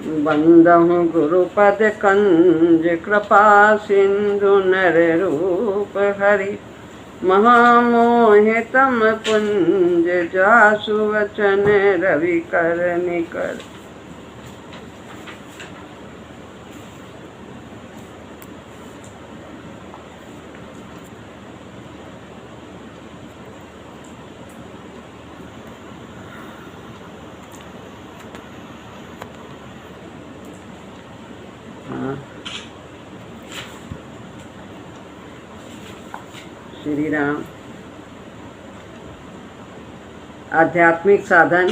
बंदहु गुरुपद कंज कृपा सिंधु नर रूप हरि महामोहितम पुंज जासु वचन रवि कर निकर। श्री राम। आध्यात्मिक साधन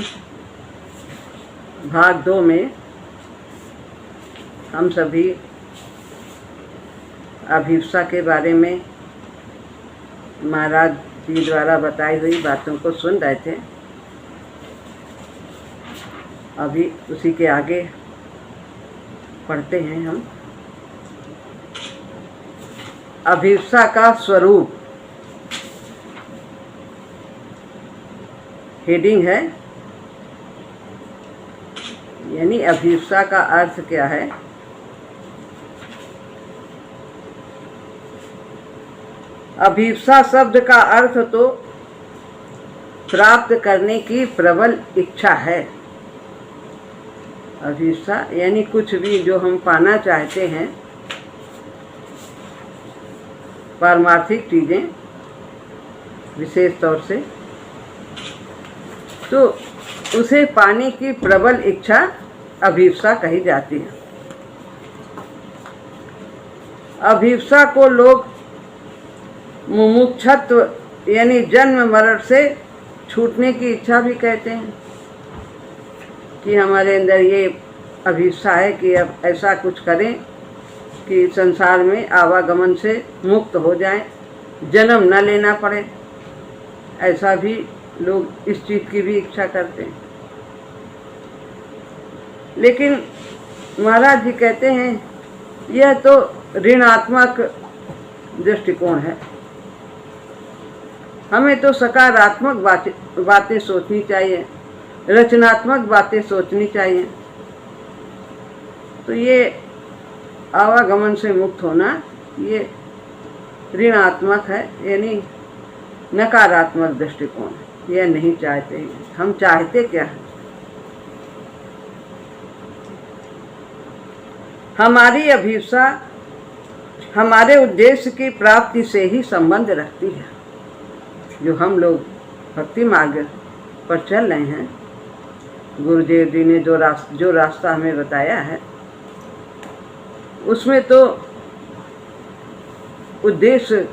भाग 2 में हम सभी अभिप्सा के बारे में महाराज जी द्वारा बताई हुई बातों को सुन रहे थे। अभी उसी के आगे पढ़ते हैं हम। अभिप्सा का स्वरूप हेडिंग है, यानी अभिप्सा का अर्थ क्या है। अभिप्सा शब्द का अर्थ तो प्राप्त करने की प्रबल इच्छा है। अभिप्सा यानी कुछ भी जो हम पाना चाहते हैं, पारमार्थिक चीज़ें विशेष तौर से, तो उसे पाने की प्रबल इच्छा अभिप्सा कही जाती है। अभिप्सा को लोग मुमुक्षत्व यानी जन्म मरण से छूटने की इच्छा भी कहते हैं, कि हमारे अंदर ये अभिप्सा है कि अब ऐसा कुछ करें कि संसार में आवागमन से मुक्त हो जाएं, जन्म न लेना पड़े। ऐसा भी लोग इस चीज़ की भी इच्छा करते हैं। लेकिन महाराज जी कहते हैं यह तो ऋणात्मक दृष्टिकोण है। हमें तो सकारात्मक बातें सोचनी चाहिए, रचनात्मक बातें सोचनी चाहिए। तो ये आवागमन से मुक्त होना ये ऋणात्मक है, यानी नकारात्मक दृष्टिकोण है। यह नहीं चाहते। हम चाहते क्या है? हमारी अभिप्सा हमारे उद्देश्य की प्राप्ति से ही संबंध रखती है। जो हम लोग भक्ति मार्ग पर चल रहे हैं, गुरुदेव जी ने जो रास्ता हमें बताया है, उसमें तो उद्देश्य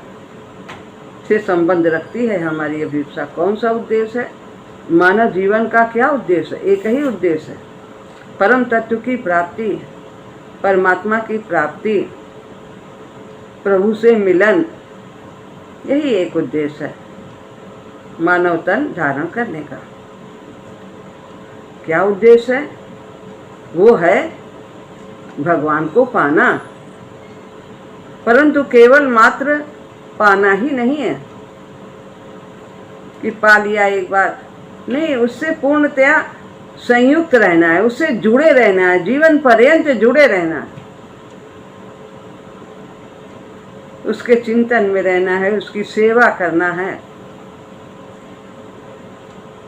से संबंध रखती है हमारी अभिप्सा। कौन सा उद्देश्य है? मानव जीवन का क्या उद्देश्य है? एक ही उद्देश्य है, परम तत्व की प्राप्ति, परमात्मा की प्राप्ति, प्रभु से मिलन। यही एक उद्देश्य है मानव तन धारण करने का। क्या उद्देश्य है? वो है भगवान को पाना। परंतु केवल मात्र पाना ही नहीं है कि पा लिया एक बार, नहीं, उससे पूर्णतया संयुक्त रहना है, उससे जुड़े रहना है, जीवन पर्यंत जुड़े रहना है, उसके चिंतन में रहना है, उसकी सेवा करना है,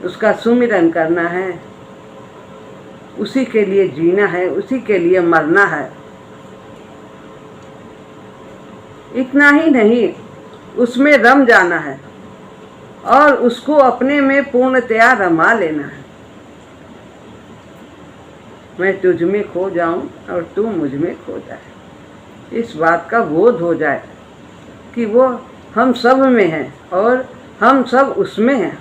उसका सुमिरन करना है, उसी के लिए जीना है, उसी के लिए मरना है। इतना ही नहीं, उसमें रम जाना है और उसको अपने में पूर्णतया रमा लेना है। मैं तुझ में खो जाऊं और तू मुझ में खो जाए। इस बात का बोध हो जाए कि वो हम सब में है और हम सब उसमें हैं।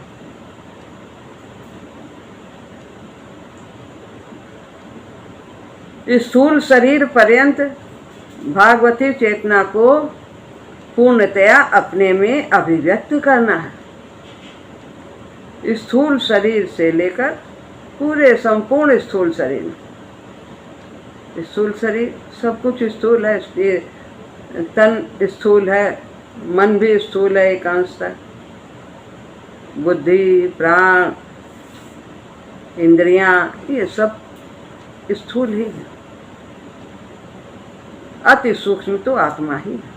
इस स्थूल शरीर पर्यंत भागवती चेतना को पूर्णतया अपने में अभिव्यक्त करना है। स्थूल शरीर से लेकर पूरे संपूर्ण स्थूल शरीर, स्थूल शरीर सब कुछ स्थूल है, तन स्थूल है, मन भी स्थूल है एक अंश तक, बुद्धि, प्राण, इंद्रियां, ये सब स्थूल ही है, अति सूक्ष्म तो आत्मा ही है।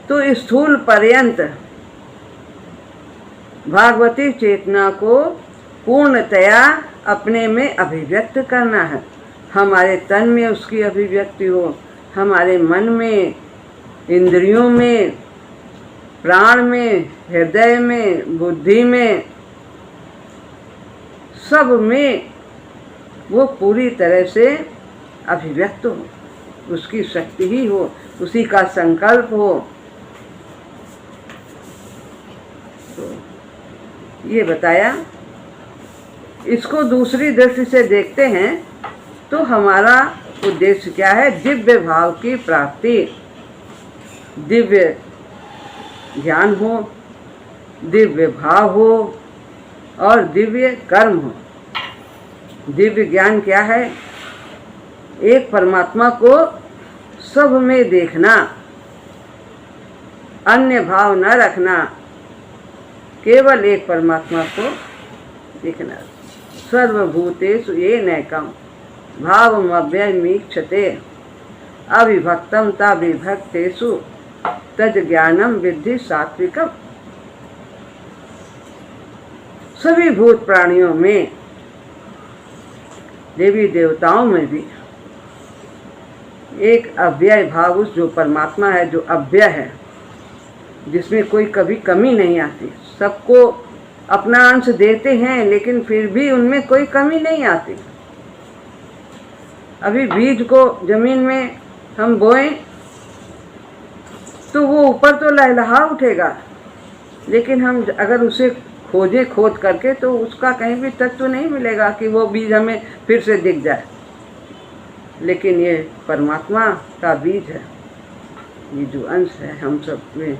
तो स्थूल पर्यंत भागवती चेतना को पूर्णतया अपने में अभिव्यक्त करना है। हमारे तन में उसकी अभिव्यक्ति हो, हमारे मन में, इंद्रियों में, प्राण में, हृदय में, बुद्धि में, सब में वो पूरी तरह से अभिव्यक्त हो, उसकी शक्ति ही हो, उसी का संकल्प हो। तो ये बताया। इसको दूसरी दृष्टि से देखते हैं तो हमारा उद्देश्य क्या है? दिव्य भाव की प्राप्ति, दिव्य ज्ञान हो, दिव्य भाव हो और दिव्य कर्म हो। दिव्य ज्ञान क्या है? एक परमात्मा को सब में देखना, अन्य भाव न रखना, केवल एक परमात्मा को देखना। सर्वभूतेषु येनैकं भावमव्ययमीक्षते अविभक्तं तद्विभक्तेषु तज्ज्ञानं विद्धि सात्विकम्। सभी भूत प्राणियों में, देवी देवताओं में भी एक अव्यय भाव, उस जो परमात्मा है, जो अव्यय है, जिसमें कोई कभी कमी नहीं आती, सबको अपना अंश देते हैं लेकिन फिर भी उनमें कोई कमी नहीं आती। अभी बीज को जमीन में हम बोएं तो वो ऊपर तो लहलहा उठेगा, लेकिन हम अगर उसे खोजें खोद करके तो उसका कहीं भी तत्व नहीं मिलेगा कि वो बीज हमें फिर से दिख जाए। लेकिन ये परमात्मा का बीज है, ये जो अंश है हम सब में,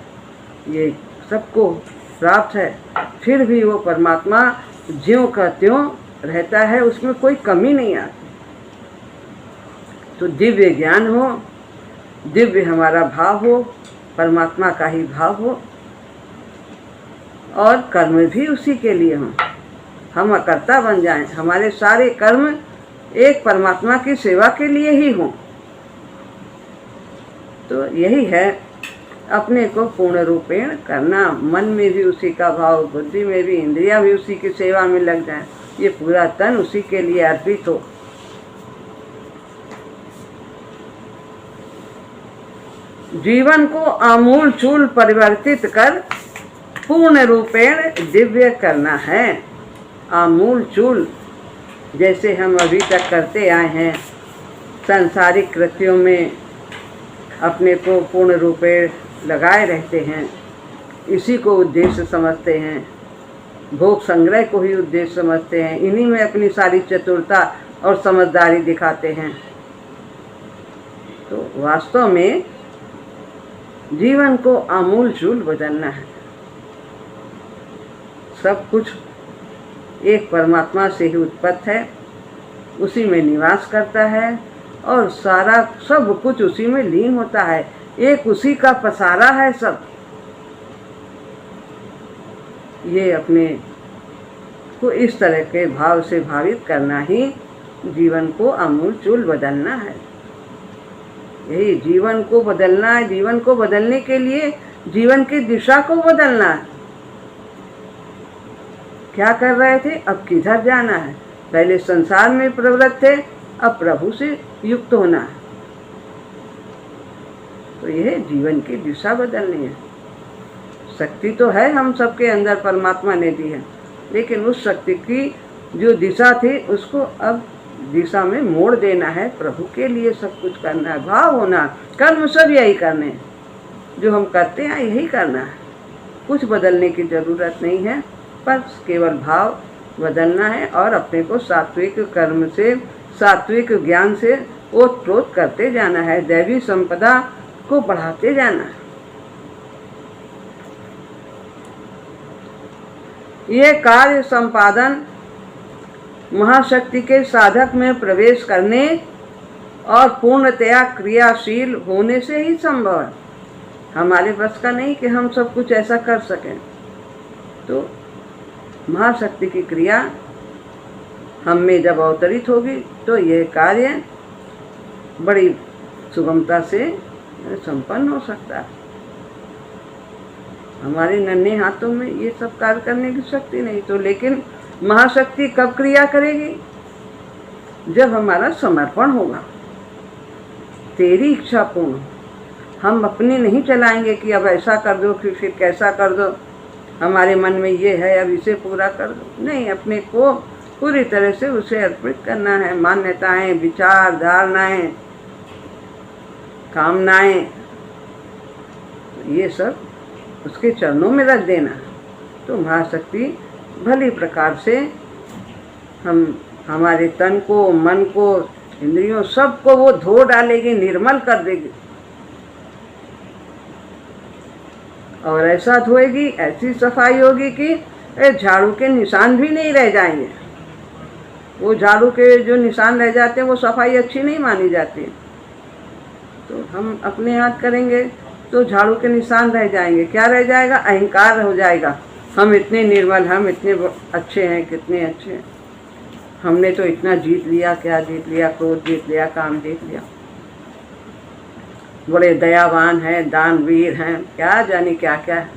ये सबको प्राप्त है, फिर भी वो परमात्मा ज्यों का त्यों रहता है, उसमें कोई कमी नहीं आती। तो दिव्य ज्ञान हो, दिव्य हमारा भाव हो, परमात्मा का ही भाव हो, और कर्म भी उसी के लिए हों, हम कर्ता बन जाएं, हमारे सारे कर्म एक परमात्मा की सेवा के लिए ही हों। तो यही है अपने को पूर्ण रूपेण करना, मन में भी उसी का भाव, बुद्धि में भी, इंद्रियां भी उसी की सेवा में लग जाएं, ये पूरा तन उसी के लिए अर्पित हो। जीवन को आमूल चूल परिवर्तित कर पूर्ण रूपेण दिव्य करना है। आमूल चूल, जैसे हम अभी तक करते आए हैं, सांसारिक कृत्यों में अपने को पूर्ण रूपेण लगाए रहते हैं, इसी को उद्देश्य समझते हैं, भोग संग्रह को ही उद्देश्य समझते हैं, इन्हीं में अपनी सारी चतुरता और समझदारी दिखाते हैं। तो वास्तव में जीवन को आमूल चूल बदलना है। सब कुछ एक परमात्मा से ही उत्पन्न है, उसी में निवास करता है और सारा सब कुछ उसी में लीन होता है, एक उसी का पसारा है सब। ये अपने को इस तरह के भाव से भावित करना ही जीवन को आमूल चूल बदलना है। यही जीवन को बदलना है। जीवन को बदलने के लिए जीवन की दिशा को बदलना है। क्या कर रहे थे, अब किधर जाना है? पहले संसार में प्रवृत्त थे, अब प्रभु से युक्त होना है। तो यह जीवन की दिशा बदलनी है। शक्ति तो है हम सबके अंदर, परमात्मा ने दी है, लेकिन उस शक्ति की जो दिशा थी उसको अब दिशा में मोड़ देना है। प्रभु के लिए सब कुछ करना है, भाव होना, कर्म सब यही करने हैं, जो हम करते हैं यही करना है। कुछ बदलने की जरूरत नहीं है, पर केवल भाव बदलना है और अपने को सात्विक कर्म से, सात्विक ज्ञान से ओतप्रोत करते जाना है, दैवी संपदा को बढ़ाते जाना है। ये कार्य संपादन महाशक्ति के साधक में प्रवेश करने और पूर्णतया क्रियाशील होने से ही संभव है। हमारे बस का नहीं कि हम सब कुछ ऐसा कर सकें। तो महाशक्ति की क्रिया हम में जब अवतरित होगी तो यह कार्य बड़ी सुगमता से संपन्न हो सकता है। हमारे नन्हे हाथों में ये सब कार्य करने की शक्ति नहीं, तो लेकिन महाशक्ति कब क्रिया करेगी? जब हमारा समर्पण होगा, तेरी इच्छा पूर्ण। हम अपनी नहीं चलाएंगे कि अब ऐसा कर दो, फिर कैसा कर दो, हमारे मन में ये है अब इसे पूरा कर दो। नहीं, अपने को पूरी तरह से उसे अर्पित करना है। मान्यताएं, विचार, धारणाएं, कामनाएं, ये सब उसके चरणों में रख देना। तो महाशक्ति भली प्रकार से हमारे तन को, मन को, इंद्रियों सबको वो धो डालेगी, निर्मल कर देगी। और ऐसा धोएगी, ऐसी सफाई होगी कि झाड़ू के निशान भी नहीं रह जाएंगे। वो झाड़ू के जो निशान रह जाते हैं वो सफाई अच्छी नहीं मानी जाती। तो हम अपने हाथ करेंगे तो झाड़ू के निशान रह जाएंगे। क्या रह जाएगा? अहंकार हो जाएगा। हम इतने निर्मल, हम इतने अच्छे हैं, कितने अच्छे हैं, हमने तो इतना जीत लिया। क्या जीत लिया? क्रोध जीत लिया, काम जीत लिया, बड़े दयावान हैं, दानवीर हैं, क्या जाने क्या क्या है।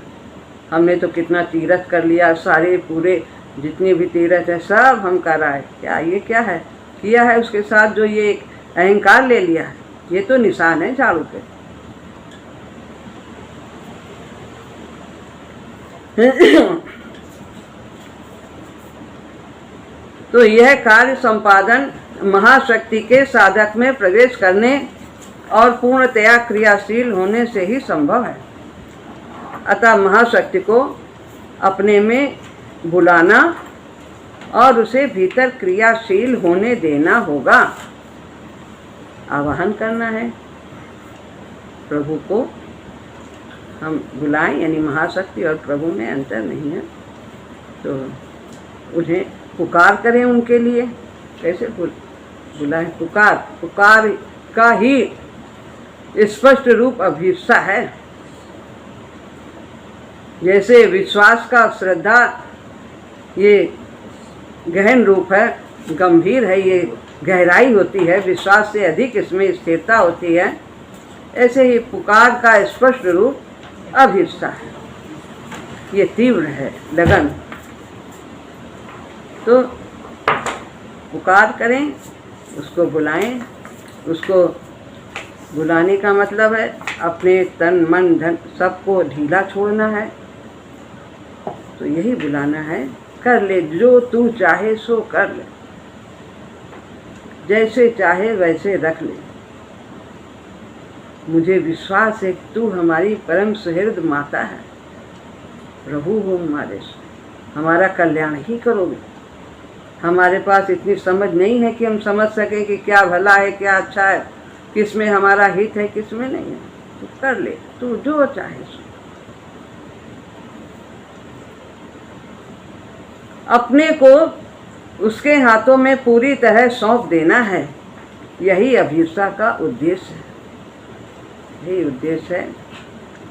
हमने तो कितना तीरथ कर लिया, सारे पूरे जितने भी तीरथ है सब हम कराए। क्या ये क्या है किया है? उसके साथ जो ये एक अहंकार ले लिया है, ये तो निशान है झाड़ू के। तो यह कार्य संपादन महाशक्ति के साधक में प्रवेश करने और पूर्णतया क्रियाशील होने से ही संभव है। अतः महाशक्ति को अपने में बुलाना और उसे भीतर क्रियाशील होने देना होगा। आवाहन करना है प्रभु को। हम बुलाएं, यानी महाशक्ति और प्रभु में अंतर नहीं है, तो उन्हें पुकार करें उनके लिए। कैसे बुलाएं? पुकार का ही स्पष्ट रूप अभिप्सा है। जैसे विश्वास का, श्रद्धा ये गहन रूप है, गंभीर है, ये गहराई होती है, विश्वास से अधिक इसमें स्थिरता होती है। ऐसे ही पुकार का स्पष्ट रूप अभिप्सा है, ये तीव्र है, लगन। तो पुकार करें, उसको बुलाएं। उसको बुलाने का मतलब है अपने तन, मन, धन सबको ढीला छोड़ना है। तो यही बुलाना है। कर ले जो तू चाहे सो कर ले, जैसे चाहे वैसे रख ले। मुझे विश्वास है तू हमारी परम सुहृद माता है, प्रभु हो हमारे से, हमारा कल्याण ही करोगे। हमारे पास इतनी समझ नहीं है कि हम समझ सकें कि क्या भला है, क्या अच्छा है, किस में हमारा हित है, किस में नहीं है। तो कर ले तू जो चाहे सो। अपने को उसके हाथों में पूरी तरह सौंप देना है। यही अभिप्सा का उद्देश्य है। यही उद्देश्य है।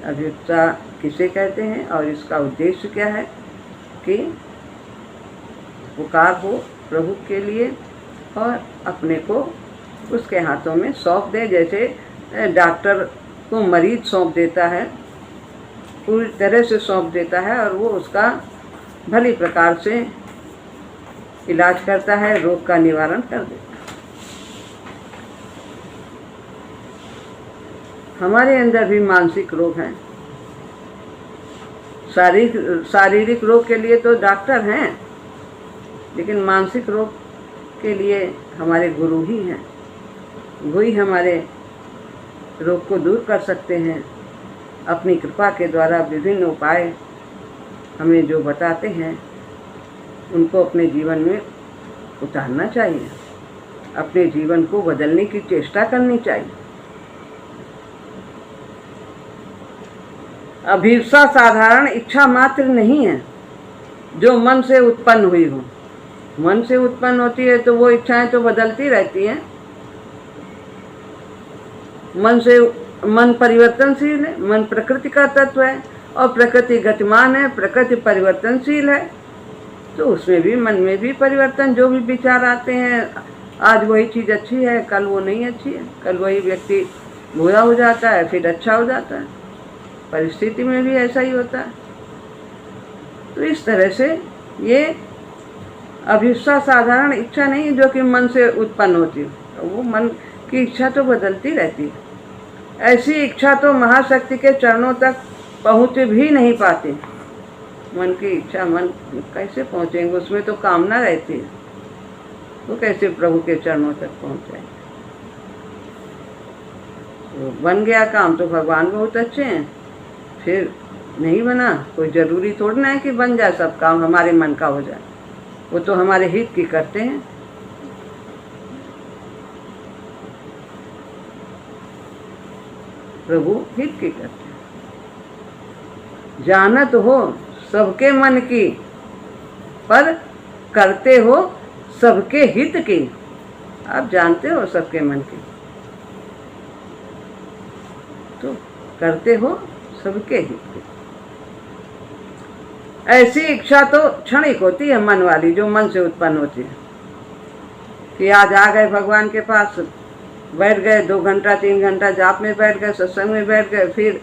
अभिप्सा किसे कहते हैं और इसका उद्देश्य क्या है? कि पुकार हो प्रभु के लिए और अपने को उसके हाथों में सौंप दे। जैसे डॉक्टर को मरीज सौंप देता है, पूरी तरह से सौंप देता है और वो उसका भली प्रकार से इलाज करता है, रोग का निवारण कर देता है। हमारे अंदर भी मानसिक रोग हैं। शारीरिक रोग के लिए तो डॉक्टर हैं, लेकिन मानसिक रोग के लिए हमारे गुरु ही हैं। वही हमारे रोग को दूर कर सकते हैं। अपनी कृपा के द्वारा विभिन्न उपाय हमें जो बताते हैं उनको अपने जीवन में उतारना चाहिए। अपने जीवन को बदलने की चेष्टा करनी चाहिए। अभिप्सा साधारण इच्छा मात्र नहीं है जो मन से उत्पन्न हुई हो। मन से उत्पन्न होती है तो वो इच्छाएं तो बदलती रहती हैं। मन परिवर्तनशील है। मन प्रकृति का तत्व है और प्रकृति गतिमान है, प्रकृति परिवर्तनशील है। तो उसमें भी, मन में भी परिवर्तन, जो भी विचार आते हैं, आज वही चीज़ अच्छी है, कल वो नहीं अच्छी है, कल वही व्यक्ति बुरा हो जाता है, फिर अच्छा हो जाता है। परिस्थिति में भी ऐसा ही होता है। तो इस तरह से ये अभिप्सा साधारण इच्छा नहीं जो कि मन से उत्पन्न होती है, वो मन की इच्छा तो बदलती रहती है। ऐसी इच्छा तो महाशक्ति के चरणों तक पहुँच भी नहीं पाती। मन की इच्छा, मन कैसे पहुँचेंगे, उसमें तो कामना रहती है, वो कैसे प्रभु के चरणों तक पहुँच जाएंगे। तो बन गया काम तो भगवान बहुत अच्छे हैं, फिर नहीं बना, कोई ज़रूरी थोड़ी ना है कि बन जाए सब काम हमारे मन का हो जाए, वो तो हमारे हित की करते हैं। प्रभु हित की करते हैं। जानत हो सबके मन की, पर करते हो सबके हित की। आप जानते हो सबके मन की, तो करते हो सबके हित की। ऐसी इच्छा तो क्षणिक होती है मन वाली, जो मन से उत्पन्न होती है कि आज आ गए भगवान के पास, बैठ गए 2 घंटा 3 घंटा जाप में बैठ गए, सत्संग में बैठ गए, फिर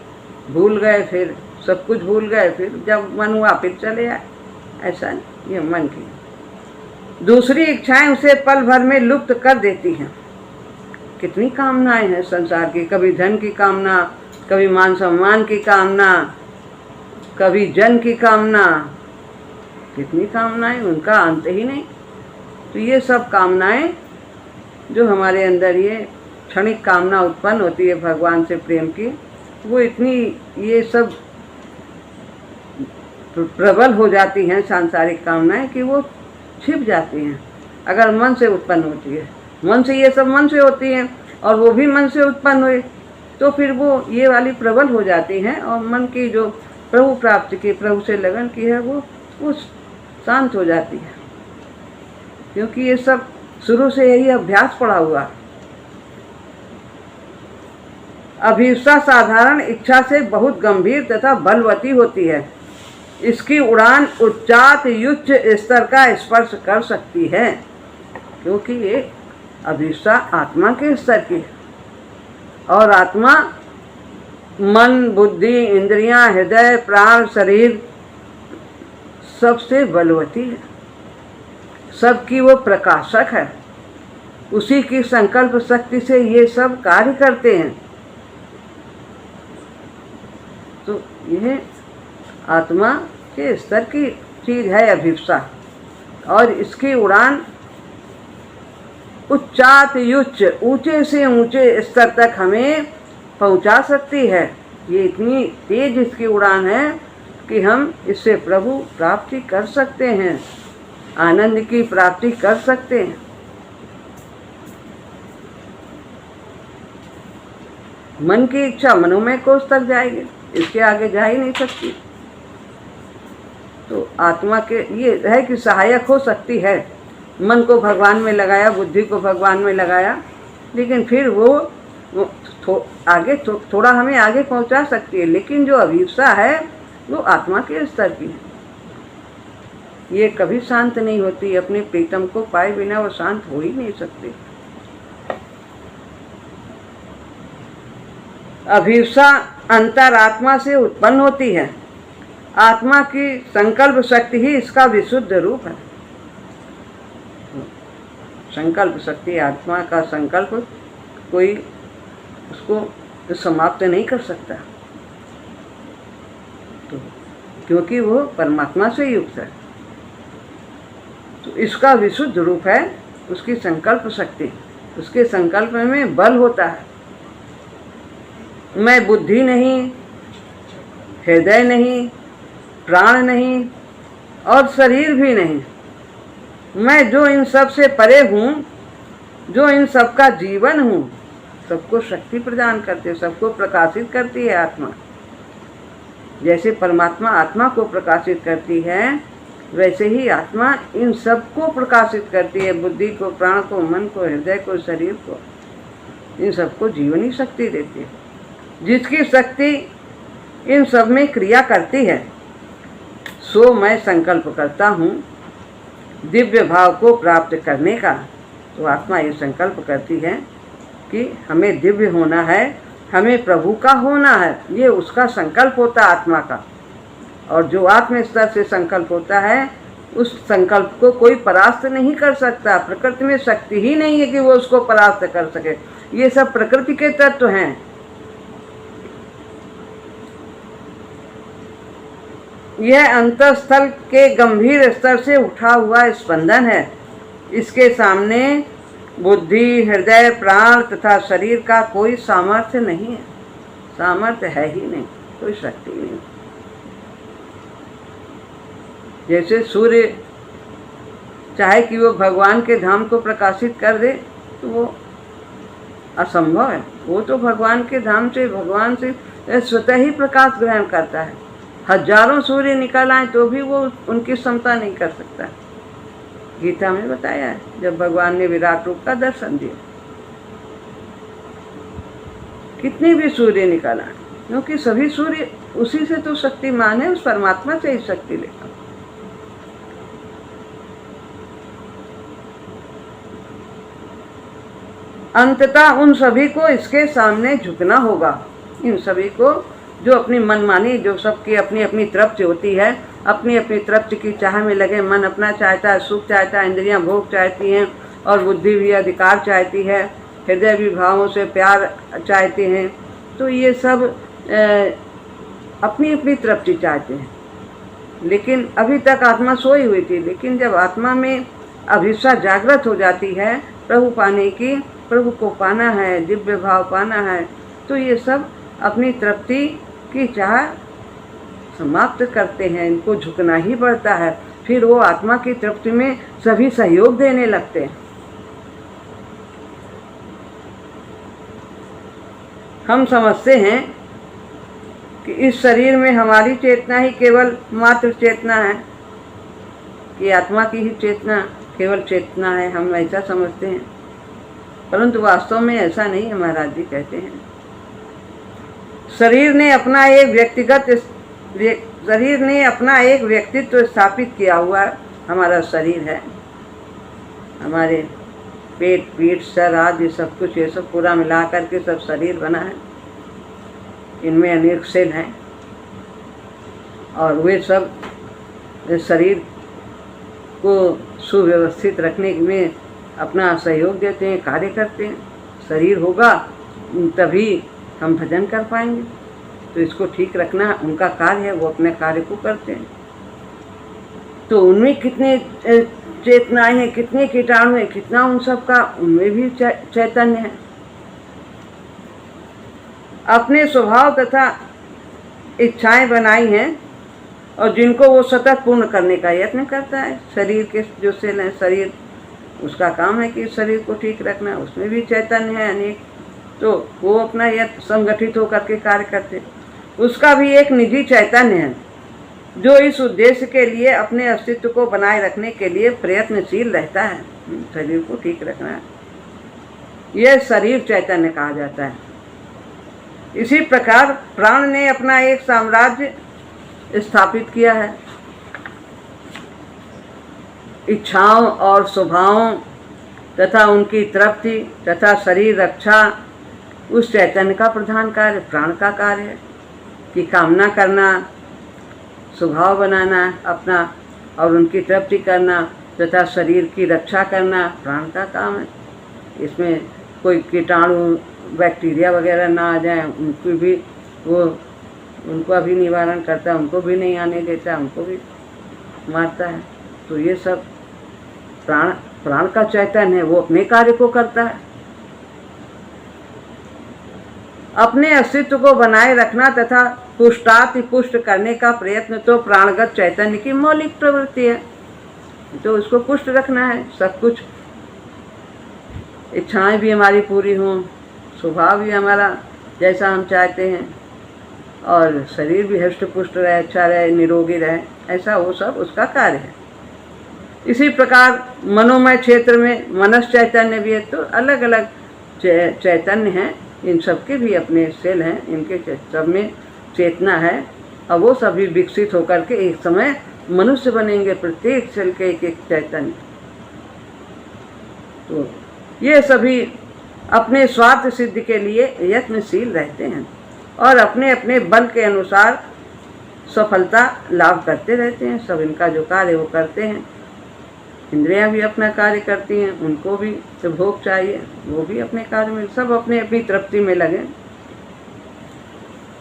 भूल गए, फिर सब कुछ भूल गए, फिर जब मन हुआ फिर चले आए। ऐसा नहीं, ये मन की। दूसरी इच्छाएं उसे पल भर में लुप्त कर देती हैं। कितनी कामनाएं हैं संसार की, कभी धन की कामना, कभी मान सम्मान की कामना, कभी जन की कामना, कितनी कामनाएं, उनका अंत ही नहीं। तो ये सब कामनाएं जो हमारे अंदर ये क्षणिक कामना उत्पन्न होती है भगवान से प्रेम की, वो इतनी ये सब प्रबल हो जाती हैं सांसारिक कामनाएं कि वो छिप जाती हैं अगर मन से उत्पन्न होती है। मन से, ये सब मन से होती हैं और वो भी मन से उत्पन्न हुई, तो फिर वो ये वाली प्रबल हो जाती हैं और मन की जो प्रभु प्राप्ति की, प्रभु से लगन की है, वो शांत हो जाती है। क्योंकि ये सब शुरू से यही अभ्यास पड़ा हुआ। अभिप्सा साधारण इच्छा से बहुत गंभीर तथा बलवती होती है। इसकी उड़ान उच्चात उच्च स्तर का स्पर्श कर सकती है, क्योंकि ये अभिप्सा आत्मा के स्तर की है और आत्मा मन, बुद्धि, इंद्रियां, हृदय, प्राण, शरीर सबसे बलवती है, सबकी वो प्रकाशक है। उसी की संकल्प शक्ति से ये सब कार्य करते हैं। तो यह आत्मा के स्तर की चीज है अभिप्सा, और इसकी उड़ान उच्चात उच्च, ऊंचे से ऊंचे स्तर तक हमें पहुंचा सकती है। ये इतनी तेज इसकी उड़ान है कि हम इससे प्रभु प्राप्ति कर सकते हैं, आनंद की प्राप्ति कर सकते हैं। मन की इच्छा मनोमय कोष तक जाएगी, इसके आगे जा ही नहीं सकती। तो आत्मा के ये है कि सहायक हो सकती है। मन को भगवान में लगाया, बुद्धि को भगवान में लगाया, लेकिन फिर वो थोड़ा हमें आगे पहुंचा सकती है। लेकिन जो अभिप्सा है वो आत्मा के स्तर की है, ये कभी शांत नहीं होती। अपने प्रीतम को पाए बिना वो शांत हो ही नहीं सकती। अभिप्सा अंतरात्मा से उत्पन्न होती है। आत्मा की संकल्प शक्ति ही इसका विशुद्ध रूप है। संकल्प शक्ति, आत्मा का संकल्प कोई उसको समाप्त नहीं कर सकता, तो क्योंकि वो परमात्मा से युक्त है। तो इसका विशुद्ध रूप है उसकी संकल्प शक्ति। उसके संकल्प में बल होता है। मैं बुद्धि नहीं, हृदय नहीं, प्राण नहीं और शरीर भी नहीं, मैं जो इन सब से परे हूँ, जो इन सब का जीवन हूँ, सबको शक्ति प्रदान करती है, सबको प्रकाशित करती है आत्मा। जैसे परमात्मा आत्मा को प्रकाशित करती है, वैसे ही आत्मा इन सबको प्रकाशित करती है, बुद्धि को, प्राण को, मन को, हृदय को, शरीर को, इन सबको जीवनी शक्ति देती है। जिसकी शक्ति इन सब में क्रिया करती है, सो मैं संकल्प करता हूँ दिव्य भाव को प्राप्त करने का, तो आत्मा ये संकल्प करती है कि हमें दिव्य होना है, हमें प्रभु का होना है। ये उसका संकल्प होता है आत्मा का। और जो आत्म स्तर से संकल्प होता है, उस संकल्प को कोई परास्त नहीं कर सकता। प्रकृति में शक्ति ही नहीं है कि वो उसको परास्त कर सके। ये सब प्रकृति के तत्व हैं। यह अंतःस्थल के गंभीर स्तर से उठा हुआ स्पंदन है। इसके सामने बुद्धि, हृदय, प्राण तथा शरीर का कोई सामर्थ्य नहीं है। सामर्थ्य है ही नहीं, कोई शक्ति नहीं। जैसे सूर्य चाहे कि वो भगवान के धाम को प्रकाशित कर दे, तो वो असंभव है। वो तो भगवान के धाम से, भगवान से स्वतः ही प्रकाश ग्रहण करता है। हजारों सूर्य निकल आए तो भी वो उनकी क्षमता नहीं कर सकता। गीता में बताया है, जब भगवान ने विराट रूप का दर्शन दिया, कितने भी सूर्य निकल आए, क्योंकि सभी सूर्य उसी से तो शक्तिमान है, उस परमात्मा से ही शक्ति लेकर। अंततः उन सभी को इसके सामने झुकना होगा। इन सभी को जो अपनी मनमानी, जो सबकी अपनी अपनी तृप्ति होती है, अपनी अपनी तृप्ति की चाह में लगे, मन अपना चाहता है, सुख चाहता है, इंद्रियां भोग चाहती हैं और बुद्धि भी अधिकार चाहती है, हृदय भी भावों से प्यार चाहते हैं। तो ये सब अपनी अपनी तृप्ति चाहते हैं। लेकिन अभी तक आत्मा सोई हुई थी, लेकिन जब आत्मा में अभिष्ठा जागृत हो जाती है प्रभु पाने की, प्रभु को पाना है, दिव्य भाव पाना है, तो ये सब अपनी तृप्ति की चाह समाप्त करते हैं। इनको झुकना ही पड़ता है। फिर वो आत्मा की तृप्ति में सभी सहयोग देने लगते हैं। हम समझते हैं कि इस शरीर में हमारी चेतना ही केवल मात्र चेतना है, कि आत्मा की ही चेतना केवल चेतना है, हम ऐसा समझते हैं। परंतु वास्तव में ऐसा नहीं है। महाराज जी कहते हैं, शरीर ने अपना एक व्यक्तित्व स्थापित किया हुआ हमारा शरीर है। हमारे पेट, पीठ, सर आदि सब कुछ, ये सब पूरा मिला करके सब शरीर बना है। इनमें अनेक सेल हैं और वे सब शरीर को सुव्यवस्थित रखने में अपना सहयोग देते हैं, कार्य करते हैं। शरीर होगा तभी हम भजन कर पाएंगे। तो इसको ठीक रखना उनका कार्य है, वो अपने कार्य को करते हैं। तो उनमें कितने चेतनाएं हैं, कितने कीटाणु हैं, कितना उन सब का, उनमें भी चैतन्य है। अपने स्वभाव तथा इच्छाएं बनाई हैं और जिनको वो सतत पूर्ण करने का यत्न करता है। शरीर के जो सेल हैं, शरीर उसका काम है कि शरीर को ठीक रखना, उसमें भी चैतन्य है अनेक। तो वो अपना यत्न संगठित होकर के कार्य करते। उसका भी एक निजी चैतन्य है जो इस उद्देश्य के लिए अपने अस्तित्व को बनाए रखने के लिए प्रयत्नशील रहता है। शरीर को ठीक रखना है, यह शरीर चैतन्य कहा जाता है। इसी प्रकार प्राण ने अपना एक साम्राज्य स्थापित किया है। इच्छाओं और स्वभावों तथा उनकी तृप्ति तथा शरीर रक्षा उस चैतन्य का प्रधान कार्य, प्राण का कार्य है। कि कामना करना, स्वभाव बनाना अपना और उनकी तृप्ति करना तथा शरीर की रक्षा करना प्राण का काम है। इसमें कोई कीटाणु, बैक्टीरिया वगैरह ना आ जाए, उनको भी वो उनका भी निवारण करता है, उनको भी नहीं आने देता, उनको भी मारता है। तो ये सब प्राण का चैतन्य है, वो अपने कार्य को करता है। अपने अस्तित्व को बनाए रखना तथा पुष्टाति पुष्ट करने का प्रयत्न तो प्राणगत चैतन्य की मौलिक प्रवृत्ति है। तो उसको पुष्ट रखना है सब कुछ। इच्छाएं भी हमारी पूरी हों, स्वभाव भी हमारा जैसा हम चाहते हैं और शरीर भी हष्ट पुष्ट रहे, अच्छा रहे, निरोगी रहे, ऐसा वो सब उसका कार्य है। इसी प्रकार मनोमय क्षेत्र में मनस चैतन्य भी है। तो अलग अलग चैतन्य हैं, इन सब के भी अपने सेल हैं, इनके सब में चेतना है और वो सभी विकसित होकर के एक समय मनुष्य बनेंगे, प्रत्येक सेल के एक एक चैतन्य। तो ये सभी अपने स्वार्थ सिद्धि के लिए यत्नशील रहते हैं और अपने अपने बल के अनुसार सफलता लाभ करते रहते हैं। सब इनका जो कार्य वो करते हैं। इंद्रियां भी अपना कार्य करती हैं, उनको भी तो भोग चाहिए, वो भी अपने कार्य में, सब अपने अपनी तृप्ति में लगे।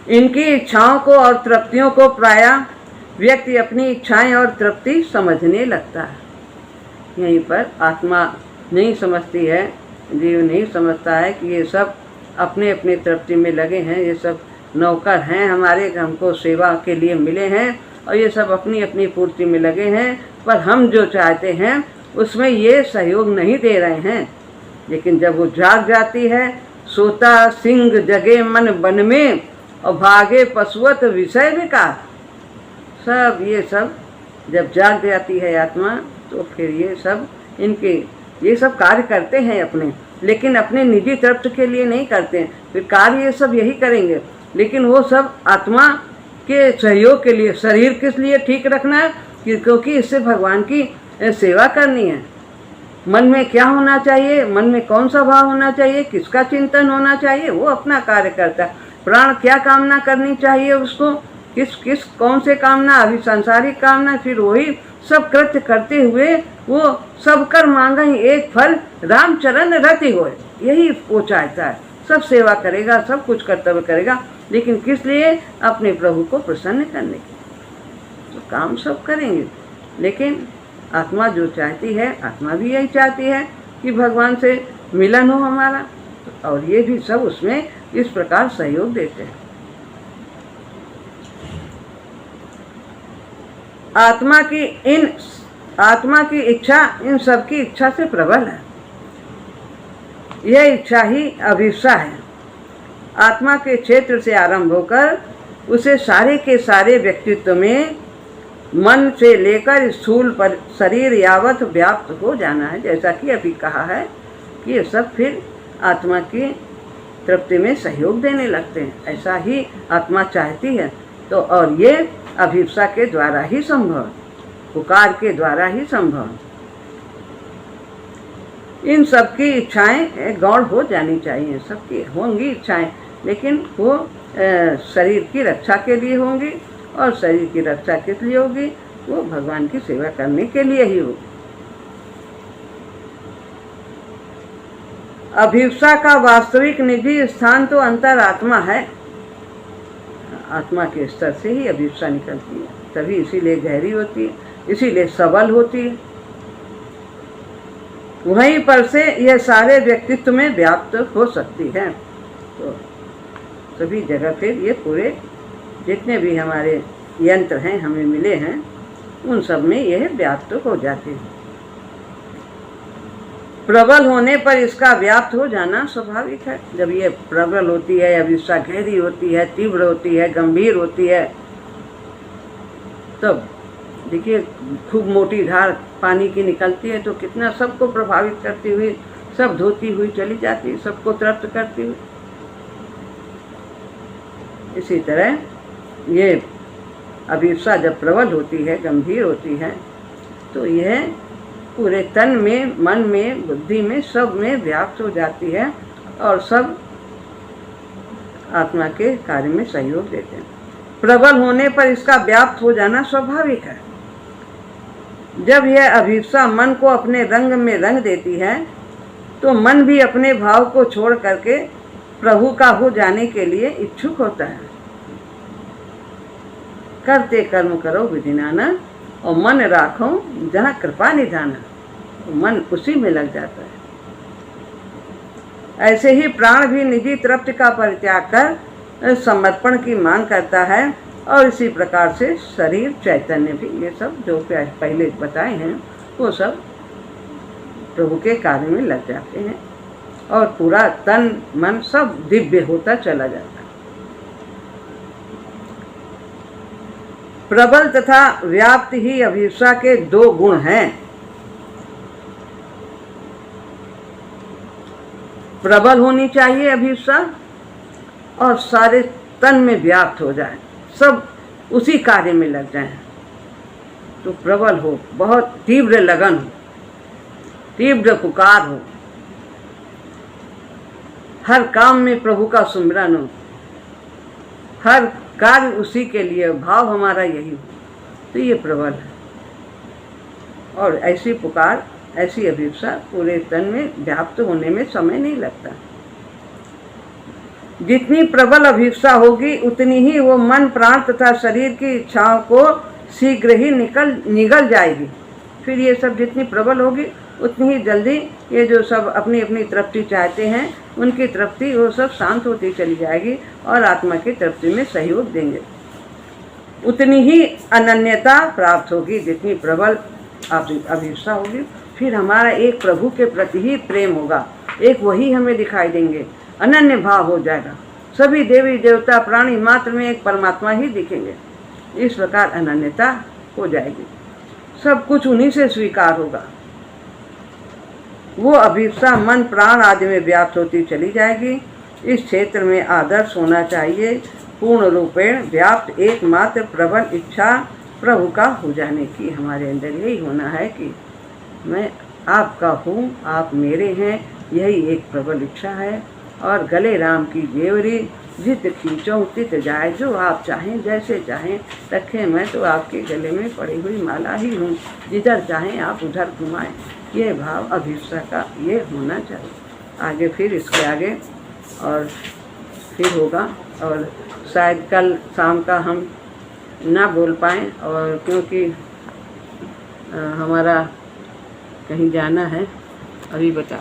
इनकी इच्छाओं को और तृप्तियों को प्रायः व्यक्ति अपनी इच्छाएं और तृप्ति समझने लगता है। यहीं पर आत्मा नहीं समझती है, जीव नहीं समझता है कि ये सब अपने अपने तृप्ति में लगे हैं, ये सब नौकर हैं हमारे, हमको सेवा के लिए मिले हैं और ये सब अपनी अपनी पूर्ति में लगे हैं, पर हम जो चाहते हैं उसमें ये सहयोग नहीं दे रहे हैं। लेकिन जब वो जाग जाती है, सोता सिंह जगे मन बन में और भागे पशुवत विषय विकार, सब ये सब जब जाग जाती है आत्मा, तो फिर ये सब इनके ये सब कार्य करते हैं अपने, लेकिन अपने निजी तृप्ति के लिए नहीं करते हैं। फिर कार्य ये सब यही करेंगे, लेकिन वो सब आत्मा के सहयोग के लिए। शरीर किस लिए ठीक रखना है? क्योंकि इससे भगवान की सेवा करनी है। मन में क्या होना चाहिए, मन में कौन सा भाव होना चाहिए, किसका चिंतन होना चाहिए, वो अपना कार्य करता है। प्राण क्या कामना करनी चाहिए उसको, किस कौन से कामना, अभी सांसारिक कामना, फिर वही सब कृत्य करते हुए वो सब कर मांगा ही एक फल, रामचरण रति होए, यही वो चाहता है। सब सेवा करेगा, सब कुछ कर्तव्य करेगा, लेकिन किस लिए? अपने प्रभु को प्रसन्न करने के लिए। तो काम सब करेंगे, लेकिन आत्मा जो चाहती है, आत्मा भी यही चाहती है कि भगवान से मिलन हो हमारा, और ये भी सब उसमें इस प्रकार सहयोग देते हैं। आत्मा की इच्छा इन सब की इच्छा से प्रबल है। यह इच्छा ही अभिप्सा है। आत्मा के क्षेत्र से आरंभ होकर उसे सारे के सारे व्यक्तित्व में मन से लेकर स्थूल पर शरीर यावत व्याप्त हो जाना है। जैसा कि अभी कहा है कि ये सब फिर आत्मा की तृप्ति में सहयोग देने लगते हैं। ऐसा ही आत्मा चाहती है। तो और ये अभिप्सा के द्वारा ही संभव, पुकार के द्वारा ही संभव। इन सबकी इच्छाएं गौण हो जानी चाहिए, सबकी होंगी इच्छाएं, लेकिन वो शरीर की रक्षा के लिए होंगी, और शरीर की रक्षा किस लिए होगी? वो भगवान की सेवा करने के लिए ही होगी। अभिप्सा का वास्तविक निजी स्थान तो अंतरात्मा है। आत्मा के स्तर से ही अभिप्सा निकलती है, तभी इसीलिए गहरी होती है, इसीलिए सबल होती है। वहीं पर से यह सारे व्यक्तित्व में व्याप्त हो सकती है। तो सभी जगह फिर ये पूरे जितने भी हमारे यंत्र हैं हमें मिले हैं, उन सब में यह व्याप्त हो जाते हैं। प्रबल होने पर इसका व्याप्त हो जाना स्वाभाविक है। जब ये प्रबल होती है, अभिप्सा गहरी होती है, तीव्र होती है, गंभीर होती है, तब देखिए खूब मोटी धार पानी की निकलती है तो कितना सबको प्रभावित करती हुई, सब धोती हुई चली जाती है, सबको तृप्त करती हुई। इसी तरह ये अभिप्सा जब प्रबल होती है, गंभीर होती है, तो यह पूरे तन में, मन में, बुद्धि में, सब में व्याप्त हो जाती है और सब आत्मा के कार्य में सहयोग देते हैं। प्रबल होने पर इसका व्याप्त हो जाना स्वाभाविक है। जब यह अभिप्सा मन को अपने रंग में रंग देती है, तो मन भी अपने भाव को छोड़ करके प्रभु का हो जाने के लिए इच्छुक होता है। करते कर्म करो विधि नाना, और मन राखो जहाँ कृपा निधाना, तो मन उसी में लग जाता है। ऐसे ही प्राण भी निजी तृप्ति का परित्याग कर समर्पण की मांग करता है, और इसी प्रकार से शरीर, चैतन्य भी, ये सब जो पहले बताए हैं वो सब प्रभु के कार्य में लग जाते हैं, और पूरा तन मन सब दिव्य होता चला जाता है। प्रबल तथा व्याप्त ही अभिप्सा के दो गुण हैं। प्रबल होनी चाहिए अभिप्सा, और सारे तन में व्याप्त हो जाए, सब उसी कार्य में लग जाए। तो प्रबल हो, बहुत तीव्र लगन हो, तीव्र पुकार हो, हर काम में प्रभु का सुमिरन हो, हर कार्य उसी के लिए भाव हमारा यही हो, तो ये प्रबल है। और ऐसी पुकार, ऐसी अभिप्सा पूरे तन में व्याप्त होने में समय नहीं लगता। जितनी प्रबल अभिप्सा होगी उतनी ही वो मन, प्राण तथा शरीर की इच्छाओं को शीघ्र ही निगल जाएगी। फिर ये सब जितनी प्रबल होगी उतनी ही जल्दी ये जो सब अपनी अपनी तृप्ति चाहते हैं उनकी तृप्ति वो सब शांत होती चली जाएगी और आत्मा की तृप्ति में सहयोग देंगे। उतनी ही अनन्यता प्राप्त होगी जितनी प्रबल अभिप्सा होगी। फिर हमारा एक प्रभु के प्रति ही प्रेम होगा, एक वही हमें दिखाई देंगे, अनन्य भाव हो जाएगा। सभी देवी देवता प्राणी मात्र में एक परमात्मा ही दिखेंगे। इस प्रकार अनन्यता हो जाएगी, सब कुछ उन्हीं से स्वीकार होगा। वो अभिप्सा मन प्राण आदि में व्याप्त होती चली जाएगी। इस क्षेत्र में आदर्श होना चाहिए पूर्ण रूपेण व्याप्त एकमात्र प्रबल इच्छा प्रभु का हो जाने की। हमारे अंदर यही होना है कि मैं आपका हूँ, आप मेरे हैं, यही एक प्रबल इच्छा है। और गले राम की जेवरी जित खींचो तित जाए, जो आप चाहें जैसे चाहें रखें, मैं तो आपके गले में पड़ी हुई माला ही हूँ, जिधर चाहें आप उधर घुमाएं। ये भाव अभिप्सा का ये होना चाहिए। आगे फिर इसके आगे और फिर होगा, और शायद कल शाम का हम ना बोल पाएँ, और क्योंकि हमारा कहीं जाना है, अभी बता